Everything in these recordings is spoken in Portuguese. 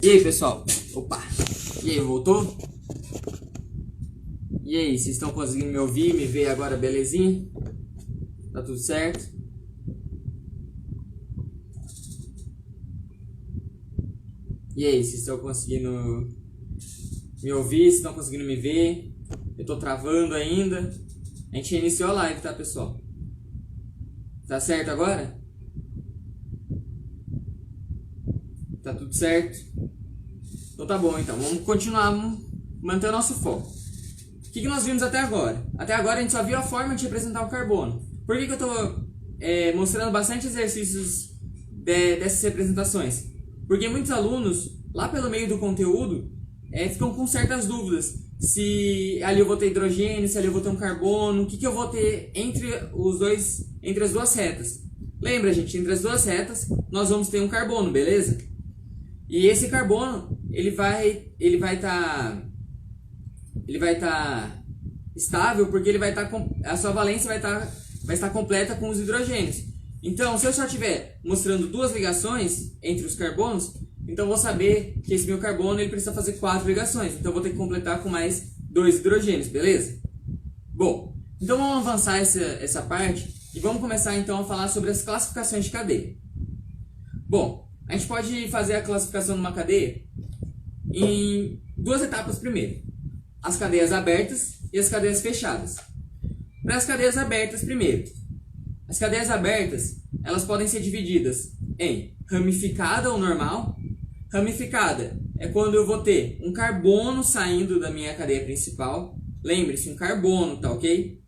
E aí, pessoal? Opa! E aí, voltou? E aí, vocês estão conseguindo me ouvir, me ver agora, belezinha? Tá tudo certo? E aí, vocês estão conseguindo me ouvir? Vocês estão conseguindo me ver? Eu tô travando ainda. A gente iniciou a live, tá, pessoal? Tá certo agora? Tá tudo certo? Então tá bom, então. Vamos continuar, manter o nosso foco. O que nós vimos até agora? Até agora a gente só viu a forma de representar o carbono. Por que eu estou mostrando bastante exercícios dessas representações? Porque muitos alunos, lá pelo meio do conteúdo, ficam com certas dúvidas. Se ali eu vou ter hidrogênio, se ali eu vou ter um carbono, o que eu vou ter entre as duas retas. Lembra, gente, entre as duas retas nós vamos ter um carbono, beleza? E esse carbono, ele vai estar estável porque ele vai estar a sua valência vai estar completa com os hidrogênios. Então, se eu só estiver mostrando duas ligações entre os carbonos, então eu vou saber que esse meu carbono ele precisa fazer 4 ligações. Então eu vou ter que completar com mais 2 hidrogênios, beleza? Bom, então vamos avançar essa parte e vamos começar então a falar sobre as classificações de cadeia. Bom, a gente pode fazer a classificação de uma cadeia em duas etapas primeiro. As cadeias abertas e as cadeias fechadas. Para as cadeias abertas primeiro. As cadeias abertas, elas podem ser divididas em ramificada ou normal. Ramificada é quando eu vou ter um carbono saindo da minha cadeia principal. Lembre-se, um carbono, tá ok?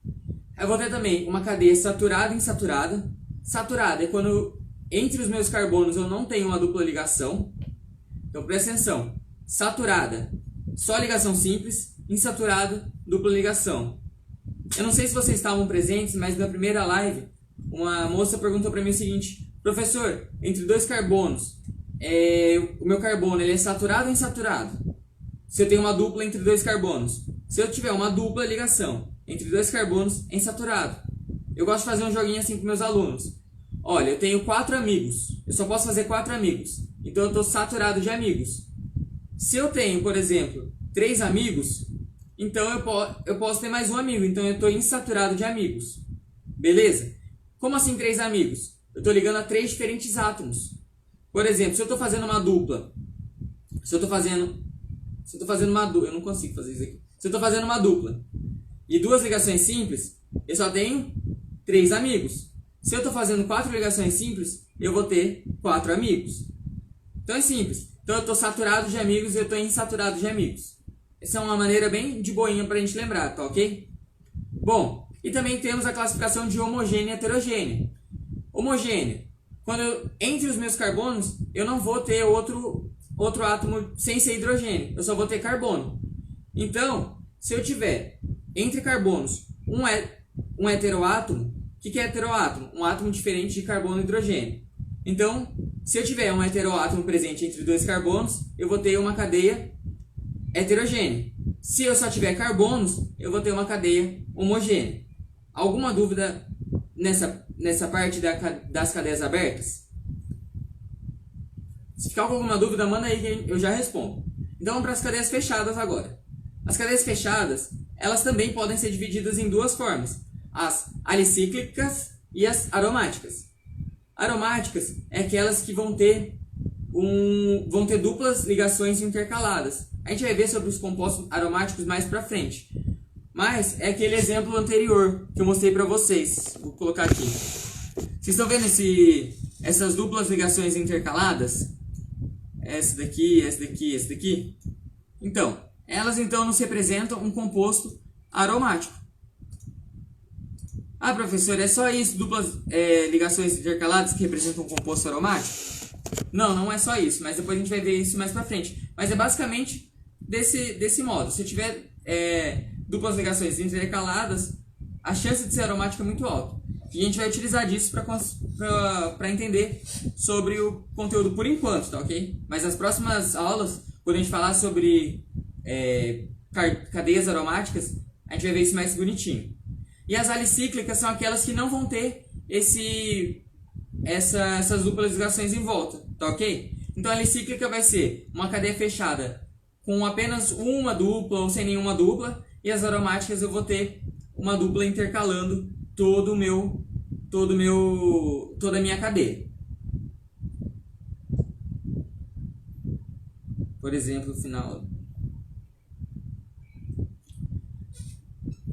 Eu vou ter também uma cadeia saturada e insaturada. Saturada é quando entre os meus carbonos eu não tenho uma dupla ligação. Então presta atenção. Saturada, só ligação simples. Insaturada, dupla ligação. Eu não sei se vocês estavam presentes, mas na primeira live, uma moça perguntou para mim o seguinte: professor, entre dois carbonos, o meu carbono ele é saturado ou insaturado? Se eu tenho uma dupla entre dois carbonos. Se eu tiver uma dupla ligação entre dois carbonos, é insaturado. Eu gosto de fazer um joguinho assim com meus alunos. Olha, eu tenho 4 amigos. Eu só posso fazer 4 amigos. Então eu estou saturado de amigos. Se eu tenho, por exemplo, 3 amigos, então eu posso ter mais um amigo. Então eu estou insaturado de amigos. Beleza? Como assim 3 amigos? Eu estou ligando a 3 diferentes átomos. Por exemplo, se eu estou fazendo uma dupla. Se eu estou fazendo uma dupla. Eu não consigo fazer isso aqui. Se eu estou fazendo uma dupla e 2 ligações simples, eu só tenho 3 amigos. Se eu estou fazendo 4 ligações simples, eu vou ter 4 amigos. Então é simples. Então eu estou saturado de amigos e eu estou insaturado de amigos. Essa é uma maneira bem de boinha para a gente lembrar, tá ok? Bom, e também temos a classificação de homogênea e heterogênea. Homogênea, quando entre os meus carbonos, eu não vou ter outro átomo sem ser hidrogênio, eu só vou ter carbono. Então, se eu tiver entre carbonos um heteroátomo, o que é heteroátomo? Um átomo diferente de carbono e hidrogênio. Então, se eu tiver um heteroátomo presente entre 2 carbonos, eu vou ter uma cadeia heterogênea. Se eu só tiver carbonos, eu vou ter uma cadeia homogênea. Alguma dúvida nessa parte das cadeias abertas? Se ficar com alguma dúvida, manda aí que eu já respondo. Então vamos para as cadeias fechadas agora. As cadeias fechadas, elas também podem ser divididas em 2 formas. As alicíclicas e as aromáticas. Aromáticas é aquelas que vão ter duplas ligações intercaladas. A gente vai ver sobre os compostos aromáticos mais pra frente. Mas é aquele exemplo anterior que eu mostrei pra vocês. Vou colocar aqui. Vocês estão vendo essas duplas ligações intercaladas? Essa daqui, essa daqui, essa daqui? Então, elas então nos representam um composto aromático. Ah, professor, é só isso, duplas ligações intercaladas que representam um composto aromático? Não, não é só isso, mas depois a gente vai ver isso mais pra frente. Mas é basicamente desse modo. Se eu tiver duplas ligações intercaladas, a chance de ser aromático é muito alta. E a gente vai utilizar disso para entender sobre o conteúdo por enquanto, tá ok? Mas nas próximas aulas, quando a gente falar sobre cadeias aromáticas, a gente vai ver isso mais bonitinho. E as alicíclicas são aquelas que não vão ter essas duplas ligações em volta, tá ok? Então a alicíclica vai ser uma cadeia fechada com apenas uma dupla ou sem nenhuma dupla, e as aromáticas eu vou ter uma dupla intercalando toda a minha cadeia. Por exemplo, final.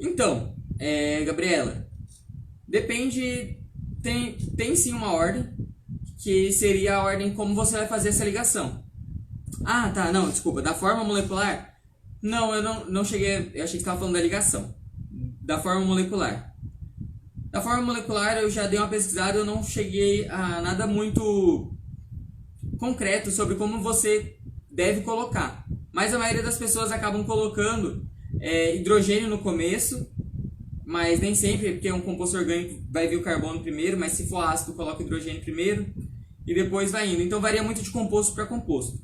Então, Gabriela, depende, tem sim uma ordem, que seria a ordem como você vai fazer essa ligação. Ah, tá, não, desculpa, da forma molecular? Não, eu não cheguei, eu achei que estava falando da ligação. Da forma molecular. Da forma molecular eu já dei uma pesquisada, eu não cheguei a nada muito concreto sobre como você deve colocar. Mas a maioria das pessoas acabam colocando hidrogênio no começo, mas nem sempre, porque um composto orgânico vai vir o carbono primeiro, mas se for ácido coloca o hidrogênio primeiro e depois vai indo. Então varia muito de composto para composto.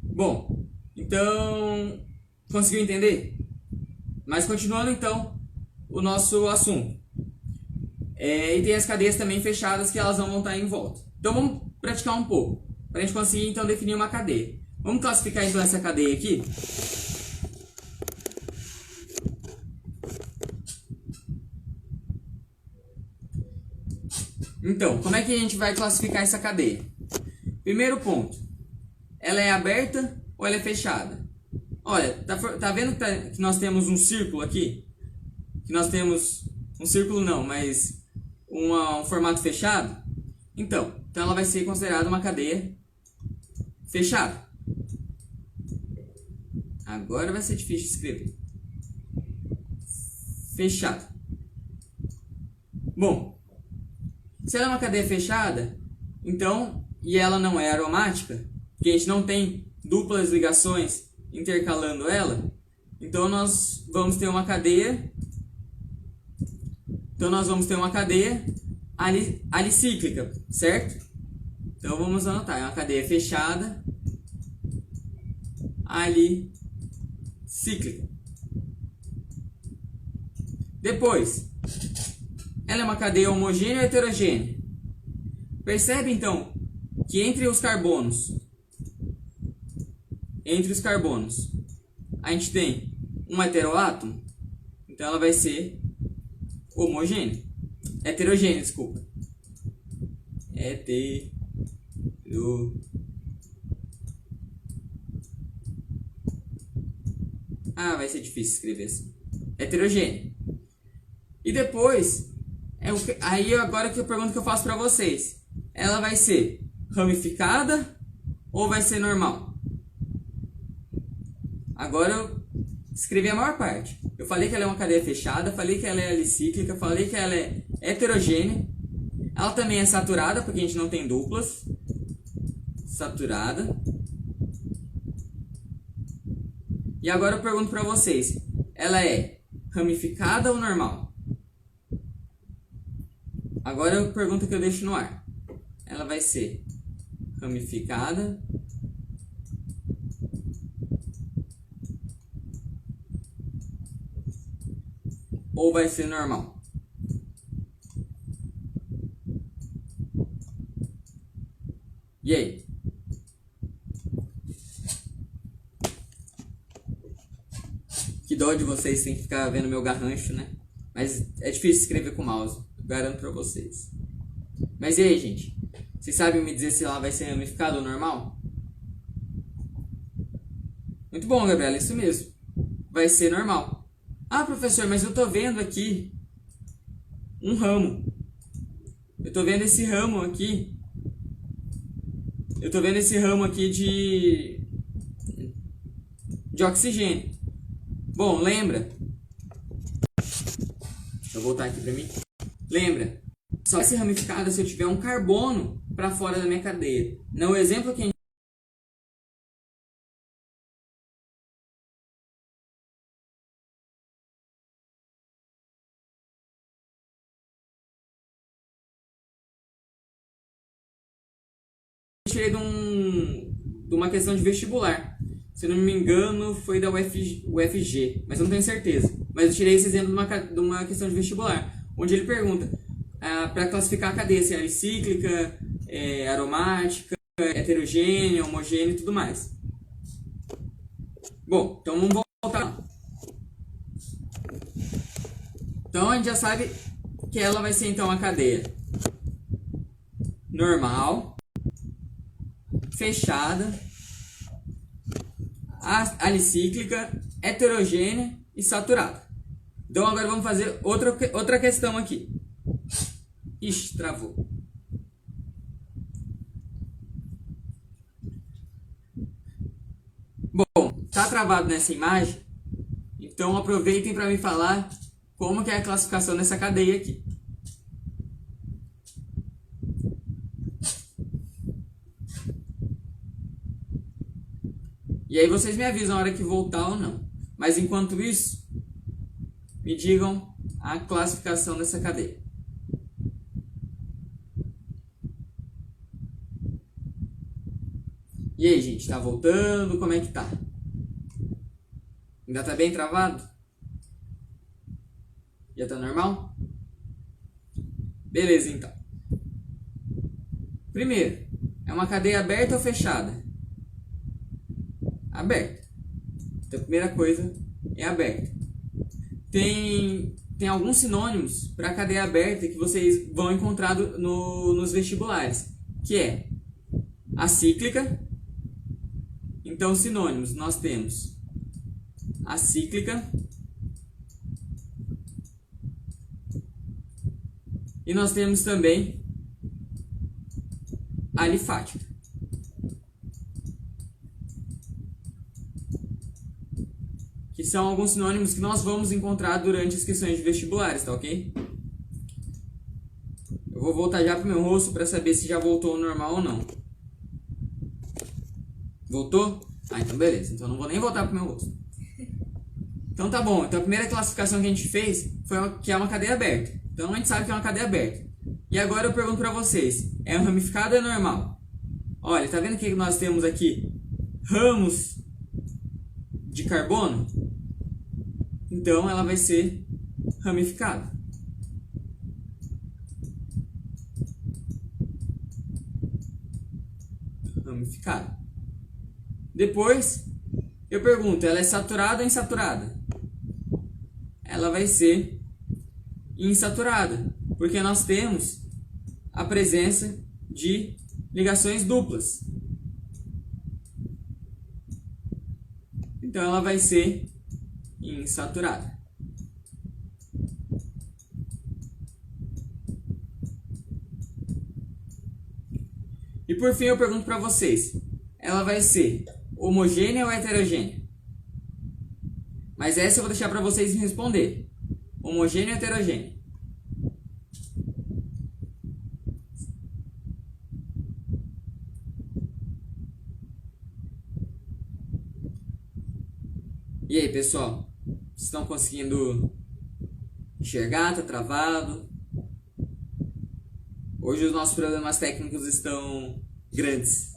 Bom, então conseguiu entender? Mas continuando então o nosso assunto. E tem as cadeias também fechadas que elas não vão estar em volta. Então vamos praticar um pouco, para a gente conseguir então definir uma cadeia. Vamos classificar então essa cadeia aqui. Então, como é que a gente vai classificar essa cadeia? Primeiro ponto, ela é aberta ou ela é fechada? Olha, tá vendo que nós temos um círculo aqui? Que nós temos um círculo não, mas um formato fechado? Então ela vai ser considerada uma cadeia fechada. Agora vai ser difícil de escrever. Fechada. Bom, se ela é uma cadeia fechada, então, e ela não é aromática, porque a gente não tem duplas ligações intercalando ela, então nós vamos ter uma cadeia. Então nós vamos ter uma cadeia alicíclica, certo? Então vamos anotar, é uma cadeia fechada alicíclica. Depois, ela é uma cadeia homogênea ou heterogênea? Percebe então que entre os carbonos a gente tem um heteroátomo, então ela vai ser homogênea. Heterogênea, desculpa. Vai ser difícil escrever assim. Heterogênea. E depois, aí agora que eu pergunto que eu faço para vocês. Ela vai ser ramificada ou vai ser normal? Agora eu escrevi a maior parte. Eu falei que ela é uma cadeia fechada, falei que ela é alicíclica, falei que ela é heterogênea. Ela também é saturada, porque a gente não tem duplas. Saturada. E agora eu pergunto para vocês. Ela é ramificada ou normal? Agora eu pergunto que eu deixo no ar. Ela vai ser ramificada ou vai ser normal? E aí? Que dó de vocês tem que ficar vendo meu garrancho, né? Mas é difícil escrever com o mouse, eu garanto pra vocês. Mas e aí, gente? Vocês sabem me dizer se ela vai ser ramificada ou normal? Muito bom, Gabriela, isso mesmo. Vai ser normal. Ah, professor, mas eu tô vendo aqui um ramo. Eu tô vendo esse ramo aqui. Eu tô vendo esse ramo aqui de oxigênio. Bom, lembra? Deixa eu voltar aqui pra mim. Lembra? Só vai ser ramificada se eu tiver um carbono para fora da minha cadeia. No exemplo que a gente tirei de uma questão de vestibular. Se eu não me engano, foi da UFG, mas eu não tenho certeza. Mas eu tirei esse exemplo de uma questão de vestibular, onde ele pergunta para classificar a cadeia, se é alicíclica, aromática. heterogênea, homogênea e tudo mais. Bom, então vamos voltar. Então a gente já sabe que ela vai ser então uma cadeia normal, fechada, alicíclica, heterogênea e saturada. Então agora vamos fazer outra questão aqui. Ixi, travou. Bom, tá travado nessa imagem? Então aproveitem para me falar como que é a classificação dessa cadeia aqui. E aí vocês me avisam na hora que voltar ou não. Mas enquanto isso, me digam a classificação dessa cadeia. E aí, gente, tá voltando? Como é que tá? Ainda tá bem travado? Já tá normal? Beleza, então. Primeiro, é uma cadeia aberta ou fechada? Aberta. Então a primeira coisa é aberta. Tem alguns sinônimos para cadeia aberta que vocês vão encontrar nos vestibulares, que é acíclica. Então sinônimos nós temos acíclica e nós temos também alifática. Que são alguns sinônimos que nós vamos encontrar durante as questões de vestibulares, tá ok? Eu vou voltar já pro meu rosto para saber se já voltou ao normal ou não. Voltou? Ah, então beleza. Então não vou nem voltar pro meu rosto. Então tá bom. Então a primeira classificação que a gente fez foi que é uma cadeia aberta. Então a gente sabe que é uma cadeia aberta. E agora eu pergunto para vocês, é um ramificado ou é normal? Olha, tá vendo que nós temos aqui ramos de carbono? Então ela vai ser ramificada. Ramificada. Depois, eu pergunto, ela é saturada ou insaturada? Ela vai ser insaturada, porque nós temos a presença de ligações duplas. Então ela vai ser insaturada. E por fim eu pergunto para vocês, ela vai ser homogênea ou heterogênea? Mas essa eu vou deixar para vocês responder. Homogênea ou heterogênea? E aí, pessoal? Vocês estão conseguindo enxergar? Tá travado? Hoje os nossos problemas técnicos estão grandes.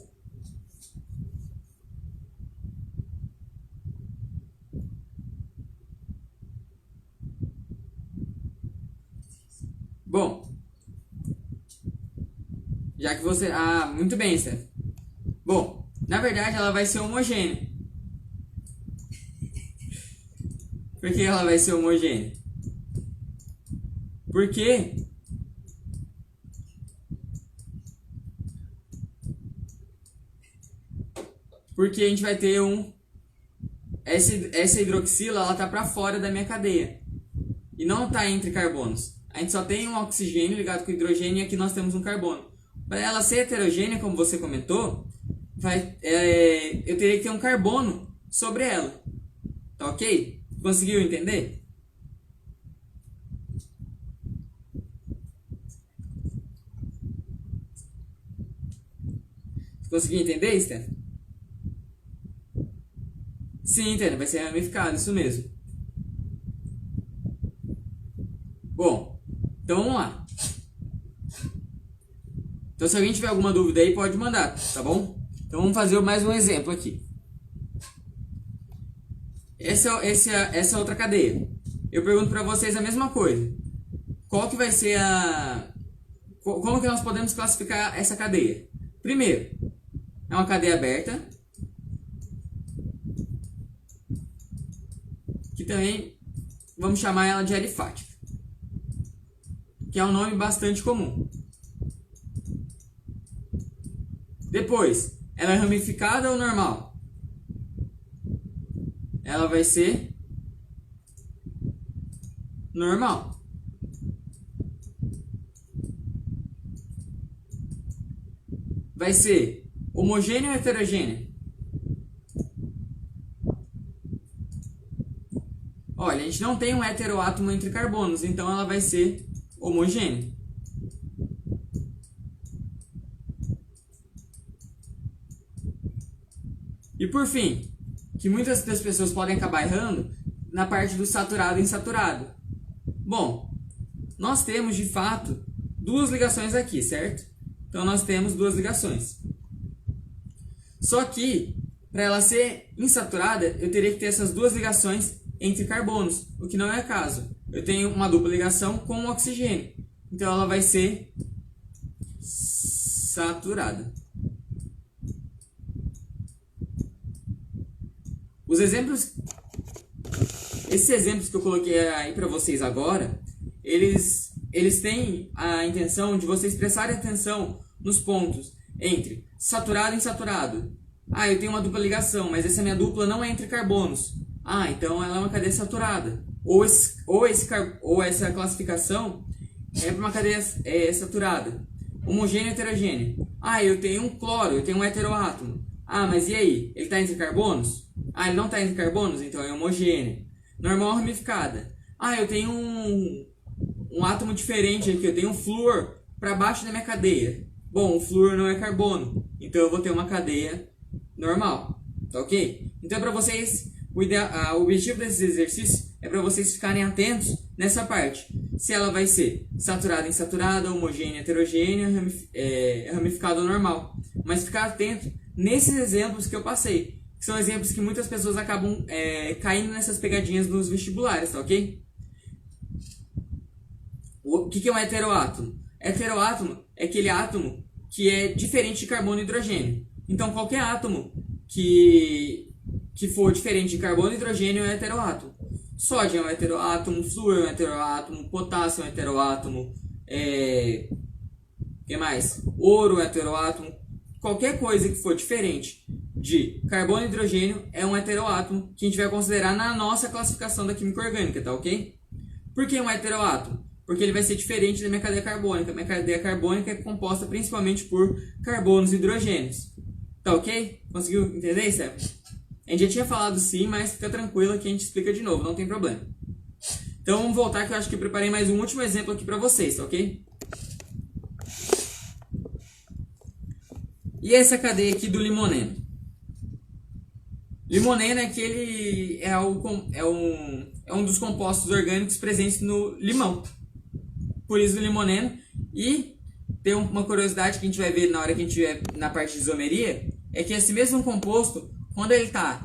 Bom, já que você... Ah, muito bem, Steph. Bom, na verdade ela vai ser homogênea. Por que ela vai ser homogênea? Porque a gente vai ter essa hidroxila, ela tá para fora da minha cadeia e não tá entre carbonos. A gente só tem um oxigênio ligado com hidrogênio e aqui nós temos um carbono. Para ela ser heterogênea, como você comentou, eu teria que ter um carbono sobre ela. Tá ok? Conseguiu entender? Conseguiu entender, Steph? Sim, entendo. Vai ser ramificado, isso mesmo. Bom, então vamos lá. Então se alguém tiver alguma dúvida aí, pode mandar, tá bom? Então vamos fazer mais um exemplo aqui. Essa é outra cadeia. Eu pergunto para vocês a mesma coisa. Qual que vai ser como que nós podemos classificar essa cadeia? Primeiro, é uma cadeia aberta, que também vamos chamar ela de alifática, que é um nome bastante comum. Depois, ela é ramificada ou normal? Ela vai ser normal. Vai ser homogênea ou heterogênea? Olha, a gente não tem um heteroátomo entre carbonos, então ela vai ser homogênea. E por fim, que muitas das pessoas podem acabar errando na parte do saturado e insaturado. Bom, nós temos de fato duas ligações aqui, certo? Então nós temos duas ligações. Só que, para ela ser insaturada, eu teria que ter essas duas ligações entre carbonos, o que não é o caso. Eu tenho uma dupla ligação com um oxigênio. Então ela vai ser saturada. Esses exemplos que eu coloquei aí para vocês agora, eles têm a intenção de vocês prestarem atenção nos pontos entre saturado e insaturado. Ah, eu tenho uma dupla ligação, mas essa minha dupla não é entre carbonos. Ah, então ela é uma cadeia saturada. Ou essa classificação é para uma cadeia saturada. Homogênea e heterogênea. Ah, eu tenho um cloro, eu tenho um heteroátomo. Ah, mas e aí? Ele está entre carbonos? Ah, ele não está entre carbonos? Então é homogênea. Normal ramificada. Ah, eu tenho um átomo diferente aqui. Eu tenho um flúor para baixo da minha cadeia. Bom, o flúor não é carbono. Então eu vou ter uma cadeia normal. Tá ok? Então para vocês, o objetivo desses exercícios é para vocês ficarem atentos nessa parte. Se ela vai ser saturada, insaturada, homogênea, heterogênea, ramificada ou normal. Mas ficar atento nesses exemplos que eu passei. Que são exemplos que muitas pessoas acabam caindo nessas pegadinhas nos vestibulares, tá ok? O que é um heteroátomo? Heteroátomo é aquele átomo que é diferente de carbono e hidrogênio. Então, qualquer átomo que for diferente de carbono e hidrogênio é heteroátomo. Sódio é um heteroátomo, flúor é um heteroátomo, potássio é um heteroátomo, que mais? Ouro é um heteroátomo. Qualquer coisa que for diferente de carbono e hidrogênio é um heteroátomo que a gente vai considerar na nossa classificação da química orgânica, tá ok? Por que um heteroátomo? Porque ele vai ser diferente da minha cadeia carbônica. A minha cadeia carbônica é composta principalmente por carbonos e hidrogênios. Tá ok? Conseguiu entender, Steph? A gente já tinha falado sim, mas fica tranquilo que a gente explica de novo, não tem problema. Então vamos voltar que eu acho que eu preparei mais um último exemplo aqui pra vocês, tá ok? E essa cadeia aqui do limoneno? Limoneno é aquele é um dos compostos orgânicos presentes no limão. Por isso do limoneno. E tem uma curiosidade que a gente vai ver na hora que a gente estiver na parte de isomeria, é que esse mesmo composto, quando ele tá...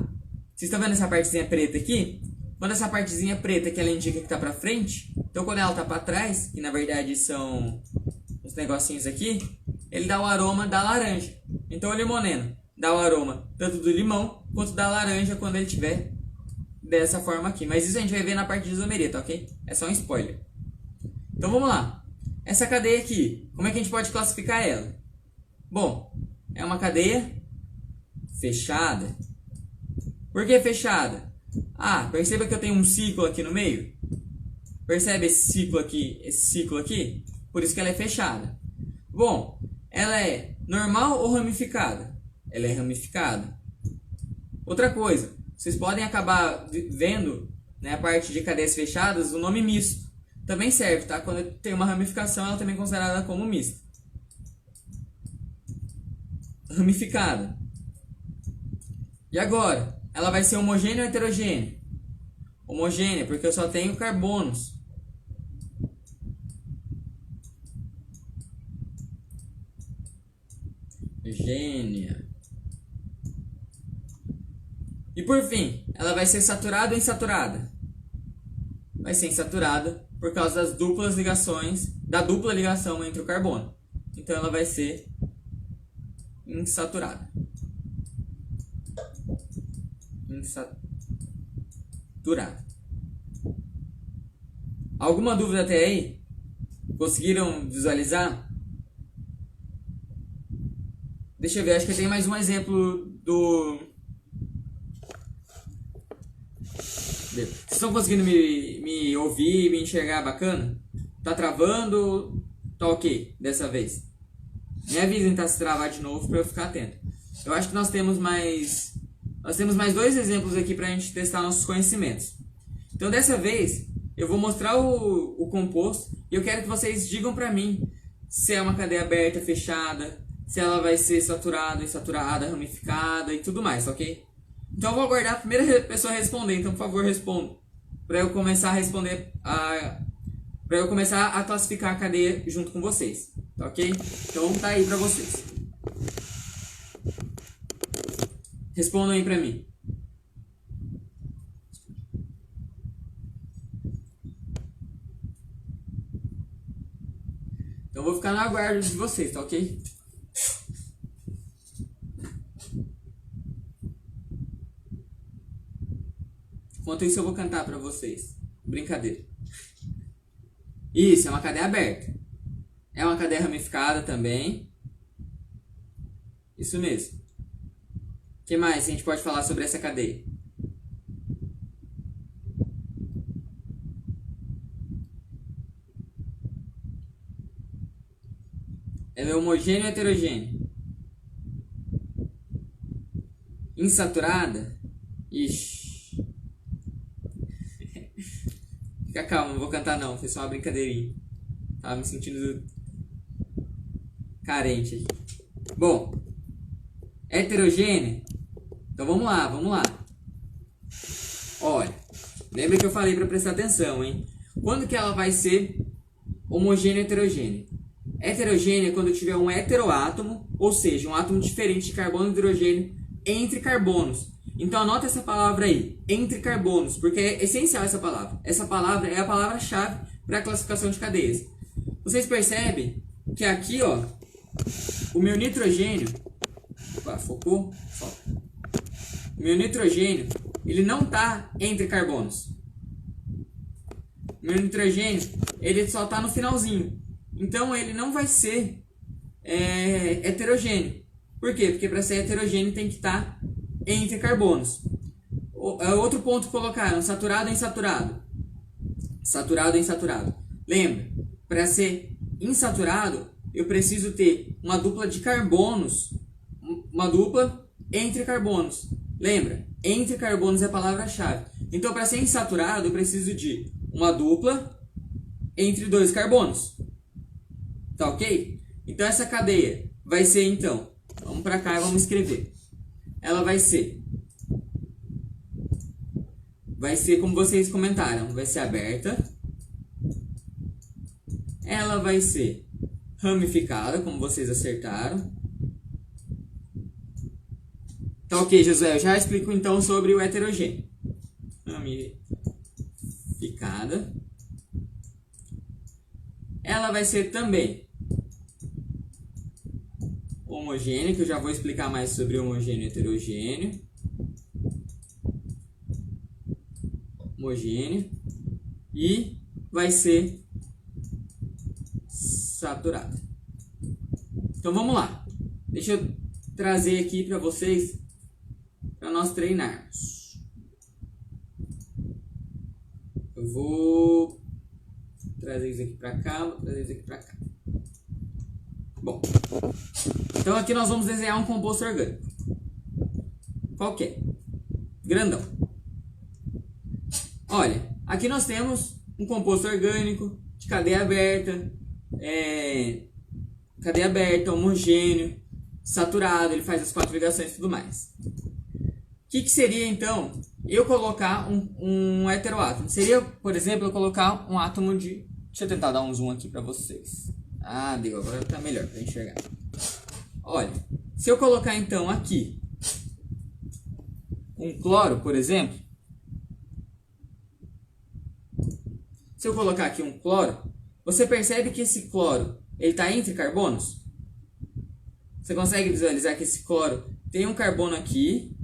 Vocês estão vendo essa partezinha preta aqui? Quando essa partezinha preta que ela indica que tá pra frente, então quando ela tá pra trás, que na verdade são os negocinhos aqui, ele dá o aroma da laranja. Então o limoneno dá o aroma tanto do limão quanto da laranja quando ele tiver dessa forma aqui. Mas isso a gente vai ver na parte de isomeria, tá ok? É só um spoiler. Então vamos lá. Essa cadeia aqui, como é que a gente pode classificar ela? Bom, é uma cadeia fechada. Por que fechada? Ah, perceba que eu tenho um ciclo aqui no meio. Percebe esse ciclo aqui? Por isso que ela é fechada. Bom, ela é normal ou ramificada? Ela é ramificada. Outra coisa, vocês podem acabar vendo, né, a parte de cadeias fechadas, o nome misto. Também serve, tá? Quando tem uma ramificação, ela também é considerada como mista. Ramificada. E agora? Ela vai ser homogênea ou heterogênea? Homogênea, porque eu só tenho carbonos. Homogênea. E por fim, ela vai ser saturada ou insaturada? Vai ser insaturada por causa das duplas ligações, da dupla ligação entre o carbono. Então ela vai ser insaturada. insaturado. Alguma dúvida até aí? Conseguiram visualizar? Deixa eu ver, acho que tem mais um exemplo do... Vocês estão conseguindo me ouvir, me enxergar bacana? Tá travando? Tá ok dessa vez? Me avisem tá se travar de novo para eu ficar atento. Eu acho que nós temos mais dois exemplos aqui para a gente testar nossos conhecimentos. Então dessa vez eu vou mostrar o composto e eu quero que vocês digam para mim se é uma cadeia aberta, fechada, se ela vai ser saturada, insaturada, ramificada e tudo mais, ok? Então eu vou aguardar a primeira pessoa a responder, então por favor responda, para eu começar a responder para eu começar a classificar a cadeia junto com vocês, tá ok? Então tá aí para vocês. Respondam aí para mim. Então eu vou ficar no aguardo de vocês, tá ok? Enquanto isso eu vou cantar para vocês. Brincadeira. Isso, é uma cadeia aberta. É uma cadeia ramificada também. Isso mesmo. O que mais a gente pode falar sobre essa cadeia? Ela é homogênea ou heterogênea? Insaturada? Ixi. Fica calmo, não vou cantar não, foi só uma brincadeirinha. Tava me sentindo carente aqui. Bom, heterogênea? Então vamos lá. Olha, lembra que eu falei para prestar atenção, hein? Quando que ela vai ser homogênea ou heterogênea? Heterogênea é quando tiver um heteroátomo, ou seja, um átomo diferente de carbono e hidrogênio entre carbonos. Então anota essa palavra aí, entre carbonos, porque é essencial essa palavra. Essa palavra é a palavra-chave para a classificação de cadeias. Vocês percebem que aqui, ó, o meu nitrogênio, opa, focou? Foca. O meu nitrogênio, ele não está entre carbonos. O meu nitrogênio, ele só está no finalzinho. Então ele não vai ser heterogêneo. Por quê? Porque para ser heterogêneo tem que estar entre carbonos. Outro ponto que colocaram, saturado ou insaturado? Saturado ou insaturado? Lembra, para ser insaturado, eu preciso ter uma dupla de carbonos, uma dupla entre carbonos. Lembra, entre carbonos é a palavra-chave. Então, para ser insaturado, eu preciso de uma dupla entre dois carbonos. Tá ok? Então, essa cadeia vai ser, então, vamos para cá e vamos escrever. Ela vai ser como vocês comentaram, vai ser aberta. Ela vai ser ramificada, como vocês acertaram. Tá ok, Josué, eu já explico então sobre o heterogêneo. Ramificada. Ela vai ser também homogêneo, que eu já vou explicar mais sobre homogêneo e heterogêneo. Homogêneo. E vai ser saturado. Então vamos lá. Deixa eu trazer aqui para vocês, para nós treinarmos. Eu vou trazer isso aqui para cá, vou trazer isso aqui para cá. Bom, então aqui nós vamos desenhar um composto orgânico. Qual que é? Grandão. Olha, aqui nós temos um composto orgânico de cadeia aberta, homogêneo, saturado, ele faz as 4 ligações e tudo mais. O que seria então eu colocar um heteroátomo? Seria, por exemplo, eu colocar um átomo de... Deixa eu tentar dar um zoom aqui para vocês. Ah, deu, agora tá melhor para enxergar. Olha, se eu colocar então aqui um cloro, por exemplo, se eu colocar aqui um cloro, você percebe que esse cloro ele está entre carbonos? Você consegue visualizar que esse cloro tem um carbono aqui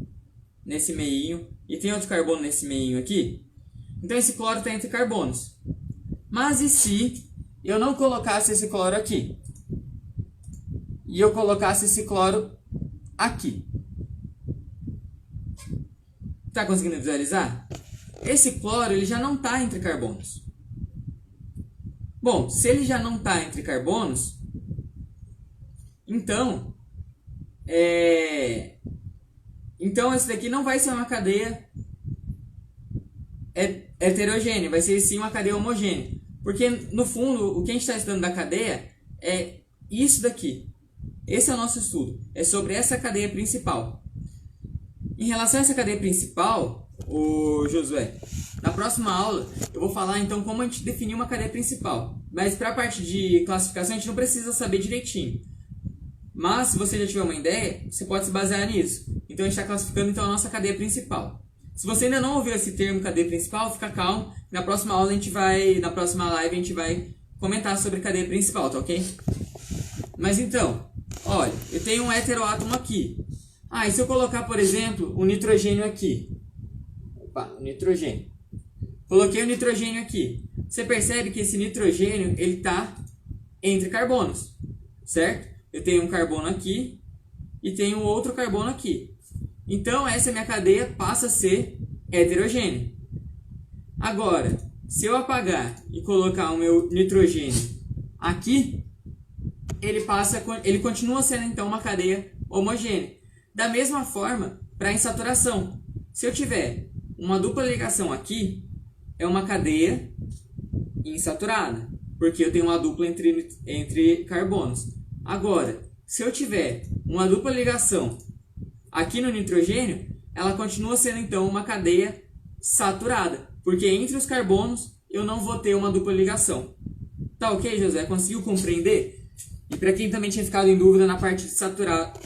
nesse meinho e tem outro carbono nesse meinho aqui, então esse cloro está entre carbonos. Mas e se eu não colocasse esse cloro aqui? E eu colocasse esse cloro aqui? Tá conseguindo visualizar? Esse cloro ele já não está entre carbonos. Bom, se ele já não está entre carbonos, então esse daqui não vai ser uma cadeia heterogênea, vai ser sim uma cadeia homogênea. Porque, no fundo, o que a gente está estudando da cadeia é isso daqui. Esse é o nosso estudo. É sobre essa cadeia principal. Em relação a essa cadeia principal, Josué, na próxima aula eu vou falar então como a gente definir uma cadeia principal. Mas para a parte de classificação a gente não precisa saber direitinho. Mas se você já tiver uma ideia, você pode se basear nisso. Então a gente está classificando então a nossa cadeia principal. Se você ainda não ouviu esse termo cadeia principal, fica calmo. Na próxima aula na próxima live a gente vai comentar sobre cadeia principal, tá ok? Mas então, olha, eu tenho um heteroátomo aqui. E se eu colocar, por exemplo, o nitrogênio aqui? Opa, o nitrogênio. Coloquei o nitrogênio aqui. Você percebe que esse nitrogênio, ele está entre carbonos, certo? Eu tenho um carbono aqui e tenho outro carbono aqui. Então, essa minha cadeia passa a ser heterogênea. Agora, se eu apagar e colocar o meu nitrogênio aqui, ele continua sendo, então, uma cadeia homogênea. Da mesma forma, para insaturação. Se eu tiver uma dupla ligação aqui, é uma cadeia insaturada, porque eu tenho uma dupla entre carbonos. Agora, se eu tiver uma dupla ligação aqui no nitrogênio, ela continua sendo então uma cadeia saturada, porque entre os carbonos eu não vou ter uma dupla ligação. Tá ok, José? Conseguiu compreender? E para quem também tinha ficado em dúvida na parte de saturado...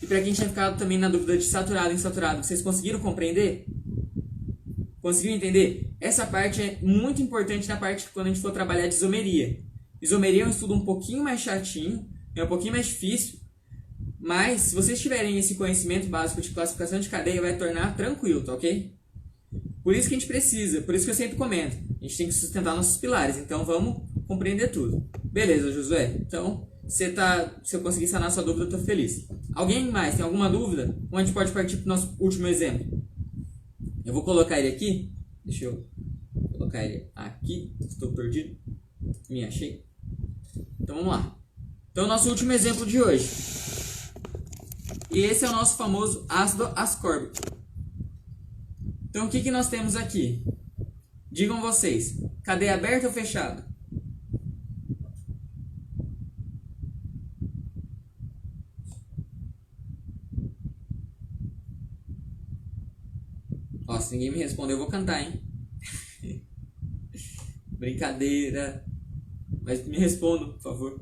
E para quem tinha ficado também na dúvida de saturado e insaturado, vocês conseguiram compreender? Conseguiram entender? Essa parte é muito importante na parte quando a gente for trabalhar de isomeria. Isomeria é um estudo um pouquinho mais chatinho, é um pouquinho mais difícil, mas se vocês tiverem esse conhecimento básico de classificação de cadeia, vai tornar tranquilo, tá ok? Por isso que a gente precisa, por isso que eu sempre comento, a gente tem que sustentar nossos pilares, então vamos compreender tudo. Beleza, Josué? Então, se eu conseguir sanar sua dúvida, eu tô feliz. Alguém mais tem alguma dúvida? Ou a gente pode partir para o nosso último exemplo? Eu vou colocar ele aqui. Deixa eu colocar ele aqui. Estou perdido. Me achei. Então vamos lá. Então, nosso último exemplo de hoje. E esse é o nosso famoso ácido ascórbico. Então, o que nós temos aqui? Digam vocês. Cadeia aberta ou fechada? Ó, se ninguém me responder, eu vou cantar, hein? Brincadeira. Mas me respondam, por favor.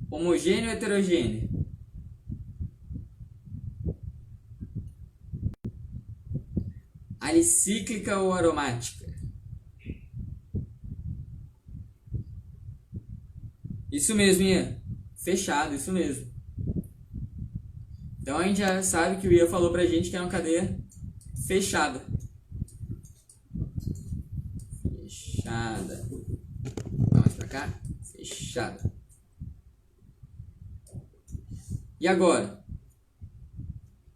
Homogêneo ou heterogêneo? Alicíclica ou aromática? Isso mesmo, Ian. Fechado, isso mesmo. Então a gente já sabe que o Ian falou pra gente que é uma cadeia fechada. Fechada. Vamos pra cá. Fechada. E agora?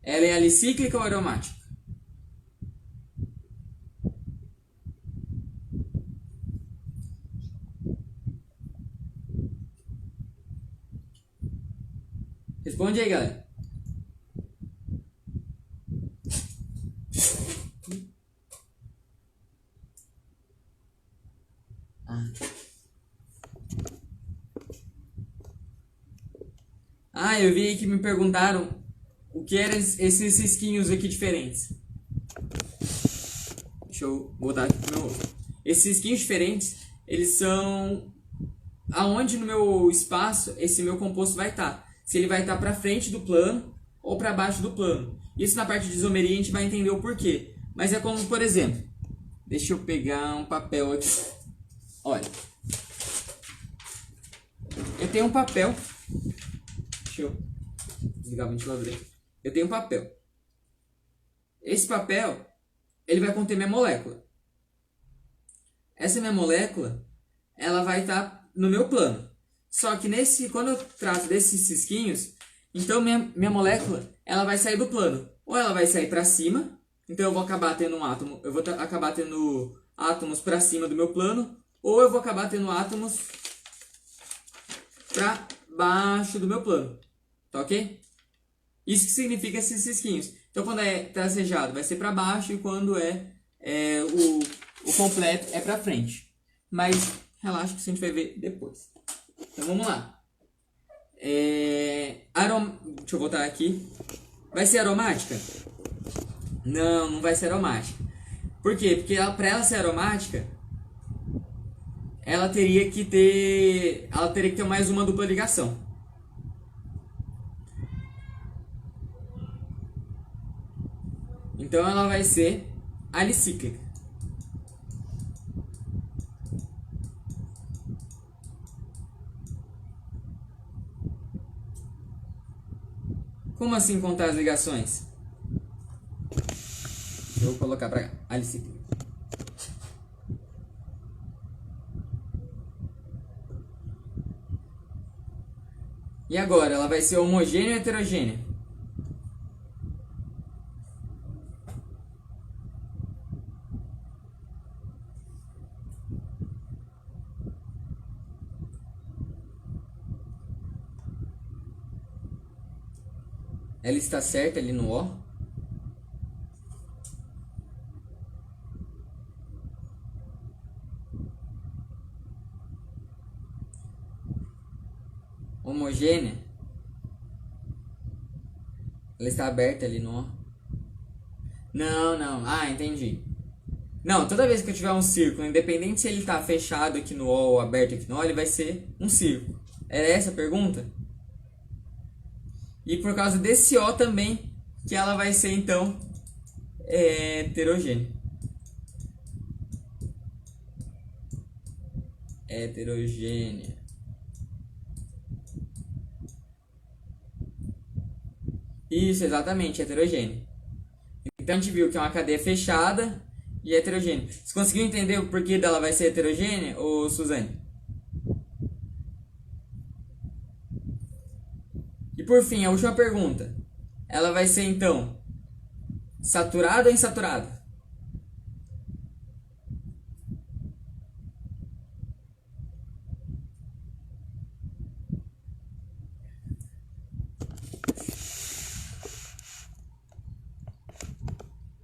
Ela é alicíclica ou aromática? Responde aí, galera. Eu vi aí que me perguntaram o que eram esses risquinhos aqui diferentes. Deixa eu botar aqui pro meu... Esses risquinhos diferentes, eles são aonde no meu espaço esse meu composto vai estar. Se ele vai estar para frente do plano ou para baixo do plano. Isso na parte de isomeria a gente vai entender o porquê. Mas é como, por exemplo, deixa eu pegar um papel aqui. Olha. Eu tenho um papel. Deixa Deixa eu desligar o ventilador aqui. Eu tenho papel. Esse papel, ele vai conter minha molécula. Essa minha molécula, ela vai estar no meu plano. Só que quando eu trato desses cisquinhos, então minha molécula, ela vai sair do plano. Ou ela vai sair para cima, então eu vou acabar tendo um átomo, eu vou acabar tendo átomos para cima do meu plano, ou eu vou acabar tendo átomos para baixo do meu plano. Tá ok? Isso que significa esses cisquinhos. Então quando é tracejado vai ser para baixo e quando o completo é para frente. Mas relaxa que isso a gente vai ver depois. Então vamos lá. Deixa eu voltar aqui. Vai ser aromática? Não, não vai ser aromática. Por quê? Porque para ela ser aromática, ela teria que ter mais uma dupla ligação. Então ela vai ser alicíclica. Como assim contar as ligações? Eu vou colocar para cá, alicíclica. E agora, ela vai ser homogênea ou heterogênea? Ela está certa ali no O. Homogênea. Ela está aberta ali no O. Não. Ah, entendi. Não, toda vez que eu tiver um círculo, independente se ele está fechado aqui no O ou aberto aqui no O, ele vai ser um círculo. Era essa a pergunta? E por causa desse O também, que ela vai ser, então, heterogênea. Heterogênea. Isso, exatamente, heterogênea. Então a gente viu que é uma cadeia fechada e heterogênea. Você conseguiu entender o porquê dela vai ser heterogênea, ô Suzane? E por fim, a última pergunta. Ela vai ser, então, saturada ou insaturada?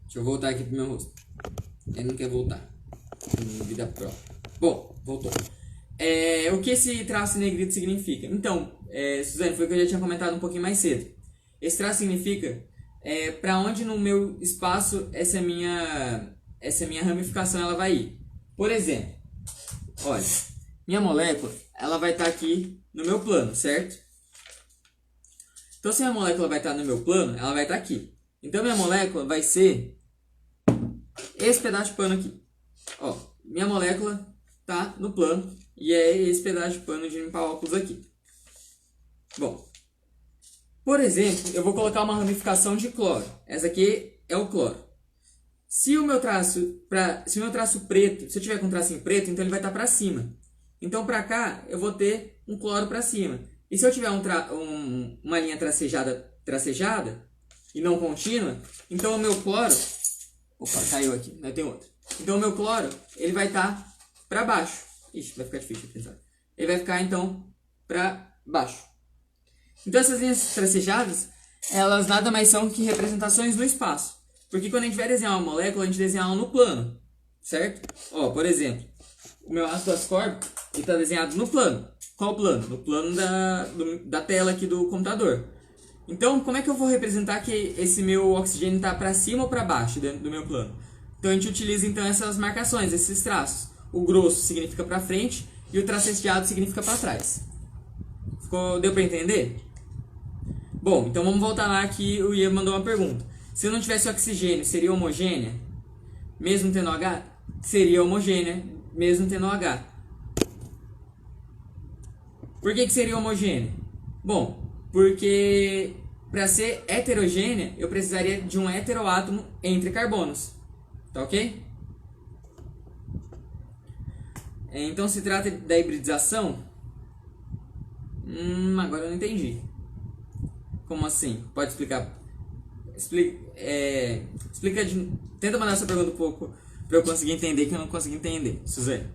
Deixa eu voltar aqui pro meu rosto. Ele não quer voltar. Vida própria. Bom, voltou. O que esse traço negrito significa? Então, Suzane, foi o que eu já tinha comentado um pouquinho mais cedo. Esse traço significa para onde no meu espaço essa minha ramificação ela vai ir. Por exemplo, olha, minha molécula ela vai estar aqui no meu plano, certo? Então, se a molécula vai estar no meu plano, ela vai estar aqui. Então, minha molécula vai ser esse pedaço de pano aqui. Ó, minha molécula tá no plano e é esse pedaço de pano de limpar óculos aqui. Bom, por exemplo, eu vou colocar uma ramificação de cloro. Essa aqui é o cloro. Se o meu traço preto, se eu tiver com um tracinho preto, então ele vai estar para cima. Então para cá eu vou ter um cloro para cima. E se eu tiver uma linha tracejada e não contínua, então o meu cloro, opa, caiu aqui, né? Tem outro. Então o meu cloro, ele vai estar para baixo. Ixi, vai ficar difícil de pensar. Ele vai ficar então para baixo. Então essas linhas tracejadas, elas nada mais são que representações no espaço. Porque quando a gente vai desenhar uma molécula, a gente desenha ela no plano, certo? Ó, por exemplo, o meu ácido ascórbico está desenhado no plano. Qual plano? No plano da tela aqui do computador. Então, como é que eu vou representar que esse meu oxigênio está para cima ou para baixo dentro do meu plano? Então a gente utiliza então essas marcações, esses traços. O grosso significa para frente e o traceado significa para trás. Deu para entender? Bom, então vamos voltar lá que o Ian mandou uma pergunta. Se eu não tivesse oxigênio, seria homogênea? Mesmo tendo H? Seria homogênea, mesmo tendo H. Por que seria homogênea? Bom, Porque para ser heterogênea, eu precisaria de um heteroátomo entre carbonos. Tá ok? Então se trata da hibridização? Agora eu não entendi. Como assim? Pode explicar? Explica tenta mandar essa pergunta um pouco para eu conseguir entender, que eu não consegui entender, Suzane.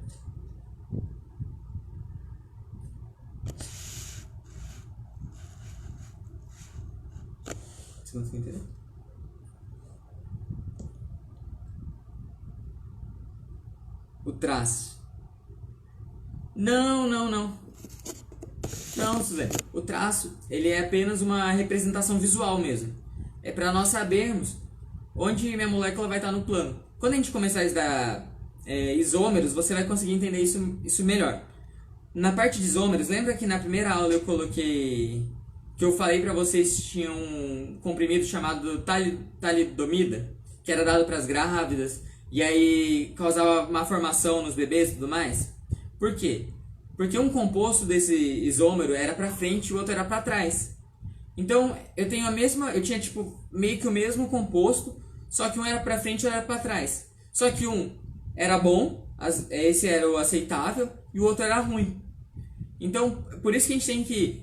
Você conseguiu entender? O traço. Não, Suzane. O traço, ele é apenas uma representação visual mesmo. É para nós sabermos onde minha molécula vai estar no plano. Quando a gente começar a estudar isômeros, você vai conseguir entender isso melhor. Na parte de isômeros, lembra que na primeira aula eu coloquei... que eu falei para vocês que tinha um comprimido chamado talidomida, que era dado para as grávidas, e aí causava má formação nos bebês e tudo mais? Por quê? Porque um composto desse isômero era para frente e o outro era para trás. Então eu tinha tipo meio que o mesmo composto, só que um era para frente e o outro era para trás. Só que um era bom, esse era o aceitável, e o outro era ruim. Então por isso que a gente tem que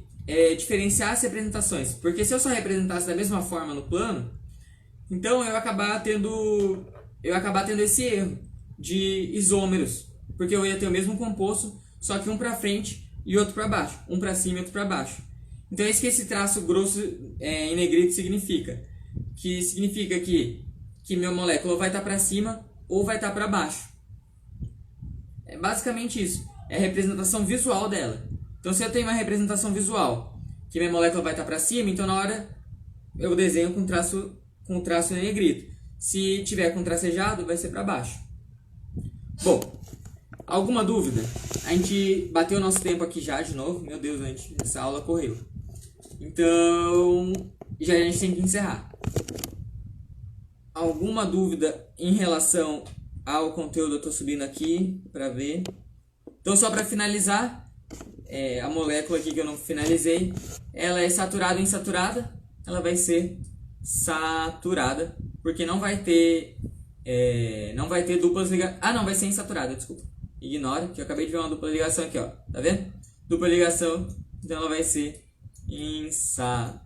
diferenciar as representações, porque se eu só representasse da mesma forma no plano, então eu ia acabar tendo esse erro de isômeros, porque eu ia ter o mesmo composto, só que um para frente e outro para baixo, um para cima e outro para baixo. Então é isso que esse traço grosso em negrito significa, que significa que minha molécula vai estar para cima ou vai estar para baixo. É basicamente isso, é a representação visual dela. Então se eu tenho uma representação visual que minha molécula vai estar para cima, então na hora eu desenho com traço em negrito. Se tiver com tracejado, vai ser para baixo. Bom, alguma dúvida? A gente bateu o nosso tempo aqui já de novo. Meu Deus, essa aula correu. Então, já a gente tem que encerrar. Alguma dúvida em relação ao conteúdo? Eu estou subindo aqui para ver. Então, só para finalizar, a molécula aqui que eu não finalizei, ela é saturada ou insaturada? Ela vai ser saturada, porque não vai ter duplas ligações. Ah, não, vai ser insaturada, desculpa. Ignora, que eu acabei de ver uma dupla ligação aqui, ó. Tá vendo? Dupla ligação, então ela vai ser insaturada.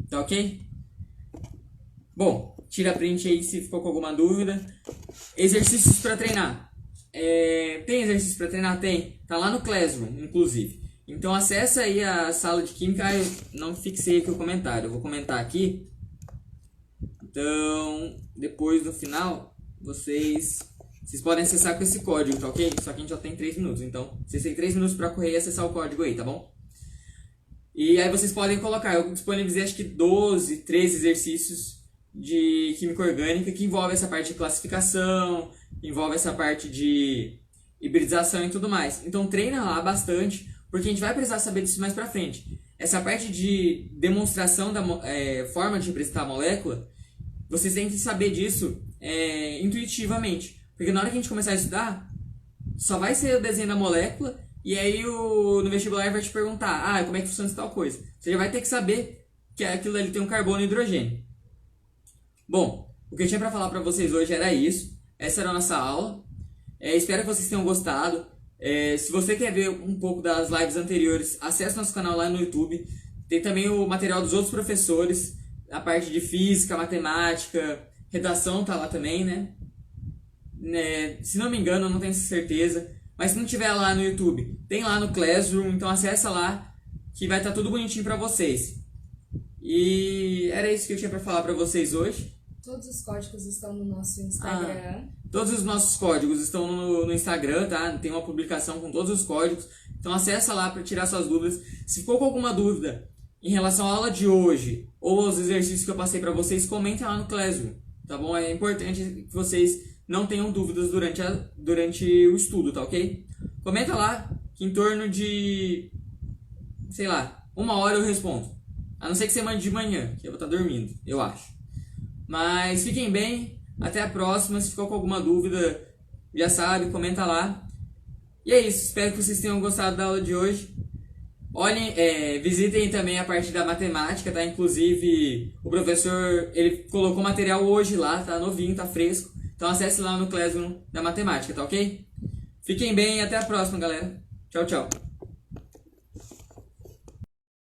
Tá ok? Bom, tira print aí se ficou com alguma dúvida. Exercícios para treinar. Tem exercício para treinar? Tem. Tá lá no Classroom, inclusive. Então acessa aí a sala de química. Eu não fixei aqui o comentário, eu vou comentar aqui. Então, depois no final, vocês podem acessar com esse código, tá ok? Só que a gente só tem 3 minutos, então vocês têm 3 minutos para correr e acessar o código aí, tá bom? E aí vocês podem colocar, eu disponibilizei acho que 13 exercícios de química orgânica que envolve essa parte de classificação, envolve essa parte de hibridização e tudo mais. Então treina lá bastante, porque a gente vai precisar saber disso mais pra frente. Essa parte de demonstração da forma de representar a molécula, vocês têm que saber disso intuitivamente. Porque na hora que a gente começar a estudar, só vai ser o desenho da molécula, e aí no vestibular vai te perguntar, como é que funciona tal coisa. Você já vai ter que saber que aquilo ali tem um carbono e hidrogênio. Bom, o que eu tinha para falar para vocês hoje era isso. Essa era a nossa aula. Espero que vocês tenham gostado. Se você quer ver um pouco das lives anteriores, acesse nosso canal lá no YouTube. Tem também o material dos outros professores, a parte de física, matemática, redação tá lá também, né? Se não me engano, eu não tenho certeza. Mas se não tiver lá no YouTube, tem lá no Classroom, então acessa lá que vai estar tudo bonitinho para vocês. E era isso que eu tinha para falar para vocês hoje. Todos os códigos estão no nosso Instagram. Todos os nossos códigos estão no Instagram, tá? Tem uma publicação com todos os códigos. Então acessa lá para tirar suas dúvidas. Se ficou com alguma dúvida em relação à aula de hoje ou aos exercícios que eu passei para vocês, comentem lá no Classroom, tá bom? É importante que vocês não tenham dúvidas durante o estudo, tá ok? Comenta lá que em torno de, sei lá, 1 hora eu respondo. A não ser que você mande de manhã, que eu vou estar dormindo, eu acho. Mas fiquem bem, até a próxima. Se ficou com alguma dúvida, já sabe, comenta lá. E é isso, espero que vocês tenham gostado da aula de hoje. Olhem, visitem também a parte da matemática, tá? Inclusive, o professor, ele colocou material hoje lá, tá novinho, tá fresco. Então acesse lá no Classroom da matemática, tá ok? Fiquem bem e até a próxima, galera. Tchau, tchau.